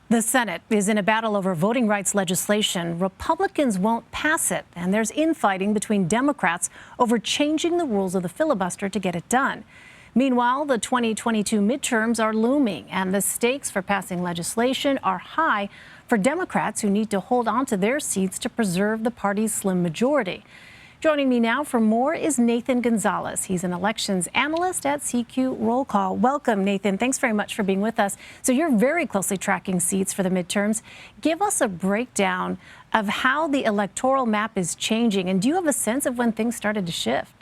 The Senate is in a battle over voting rights legislation. Republicans won't pass it, and there's infighting between Democrats over changing the rules of the filibuster to get it done. Meanwhile, the 2022 midterms are looming, and the stakes for passing legislation are high for Democrats who need to hold on to their seats to preserve the party's slim majority. Joining me now for more is Nathan Gonzalez. He's an elections analyst at CQ Roll Call. Welcome, Nathan. Thanks very much for being with us. So you're very closely tracking seats for the midterms. Give us a breakdown of how the electoral map is changing, and do you have a sense of when things started to shift?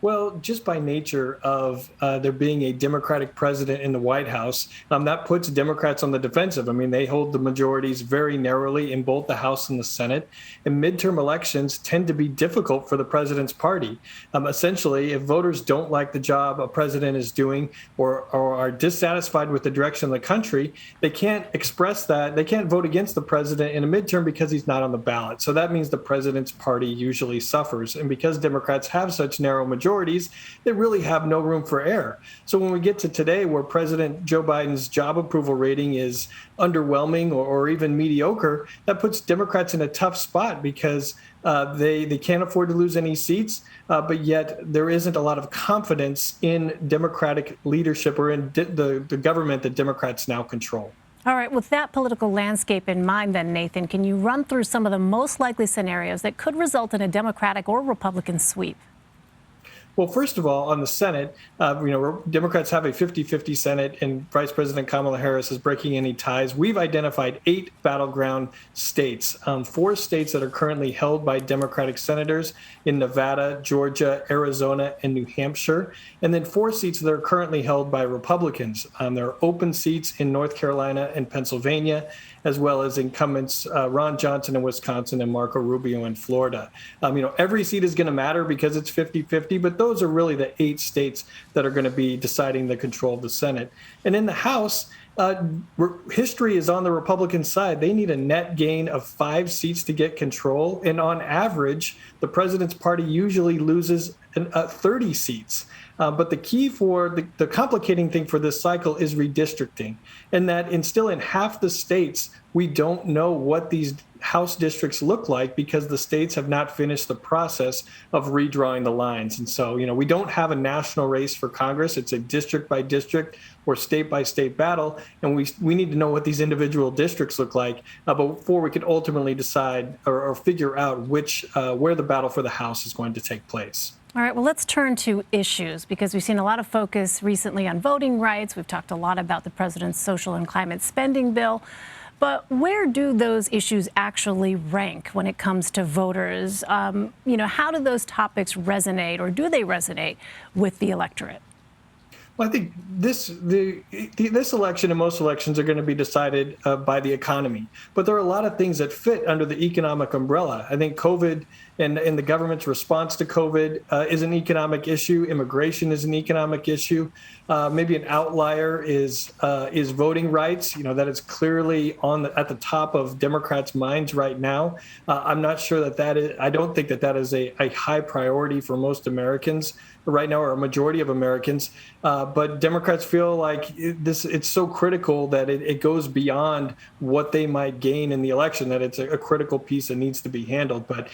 Well, just by nature of there being a Democratic president in the White House, that puts Democrats on the defensive. I mean, they hold the majorities very narrowly in both the House and the Senate. And midterm elections tend to be difficult for the president's party. Essentially, if voters don't like the job a president is doing or are dissatisfied with the direction of the country, they can't express that. They can't vote against the president in a midterm because he's not on the ballot. So that means the president's party usually suffers. And because Democrats have such narrow majorities, they really have no room for error. So when we get to today, where President Joe Biden's job approval rating is underwhelming or even mediocre, that puts Democrats in a tough spot because they can't afford to lose any seats, but yet there isn't a lot of confidence in Democratic leadership or in the government that Democrats now control. All right, with that political landscape in mind then, Nathan, can you run through some of the most likely scenarios that could result in a Democratic or Republican sweep? Well, first of all, on the Senate, Democrats have a 50-50 Senate, and Vice President Kamala Harris is breaking any ties. We've identified 8 battleground states, 4 states that are currently held by Democratic senators in Nevada, Georgia, Arizona, and New Hampshire, and then 4 seats that are currently held by Republicans. There are open seats in North Carolina and Pennsylvania, as well as incumbents Ron Johnson in Wisconsin and Marco Rubio in Florida. Every seat is going to matter because it's 50-50, but those are really the 8 states that are going to be deciding the control of the Senate. And in the House, history is on the Republican side. They need a net gain of 5 seats to get control. And on average, the president's party usually loses 30 seats. But the key for the complicating thing for this cycle is redistricting, and that still in half the states, we don't know what these House districts look like because the states have not finished the process of redrawing the lines. And so, we don't have a national race for Congress. It's a district by district or state by state battle. And we need to know what these individual districts look like before we can ultimately decide or figure out where the battle for the House is going to take place. All right, well, let's turn to issues because we've seen a lot of focus recently on voting rights. We've talked a lot about the president's social and climate spending bill. But where do those issues actually rank when it comes to voters? How do those topics resonate, or do they resonate with the electorate? Well, I think this election and most elections are going to be decided by the economy. But there are a lot of things that fit under the economic umbrella. I think COVID and the government's response to COVID is an economic issue. Immigration is an economic issue. Maybe an outlier is voting rights. That is clearly at the top of Democrats' minds right now. I'm not sure that is. I don't think that is a high priority for most Americans right now, or a majority of Americans. But Democrats feel like it's so critical that it goes beyond what they might gain in the election, that it's a critical piece that needs to be handled. But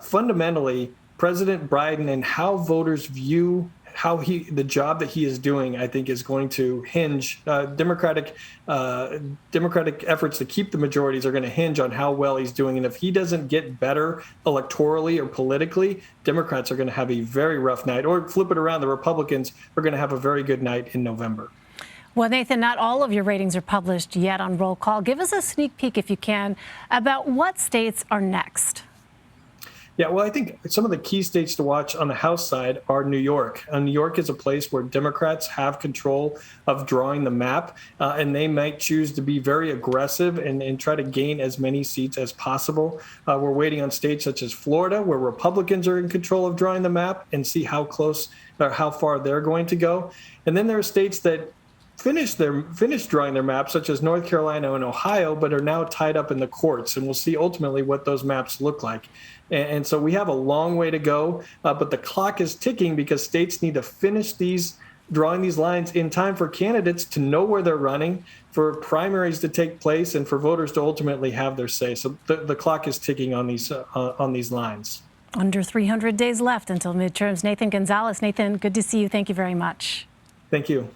fundamentally, President Biden and how voters view the job that he is doing, I think, is going to hinge. Democratic efforts to keep the majorities are going to hinge on how well he's doing. And if he doesn't get better electorally or politically, Democrats are going to have a very rough night. Or flip it around, the Republicans are going to have a very good night in November. Well, Nathan, not all of your ratings are published yet on Roll Call. Give us a sneak peek, if you can, about what states are next. Yeah, well, I think some of the key states to watch on the House side are New York. New York is a place where Democrats have control of drawing the map, and they might choose to be very aggressive and try to gain as many seats as possible. We're waiting on states such as Florida, where Republicans are in control of drawing the map, and see how close or how far they're going to go. And then there are states that finished drawing their maps, such as North Carolina and Ohio, but are now tied up in the courts. And we'll see ultimately what those maps look like. And so we have a long way to go, but the clock is ticking because states need to finish these drawing these lines in time for candidates to know where they're running, for primaries to take place, and for voters to ultimately have their say. So the clock is ticking on these lines. Under 300 days left until midterms. Nathan Gonzalez. Nathan, good to see you. Thank you very much. Thank you.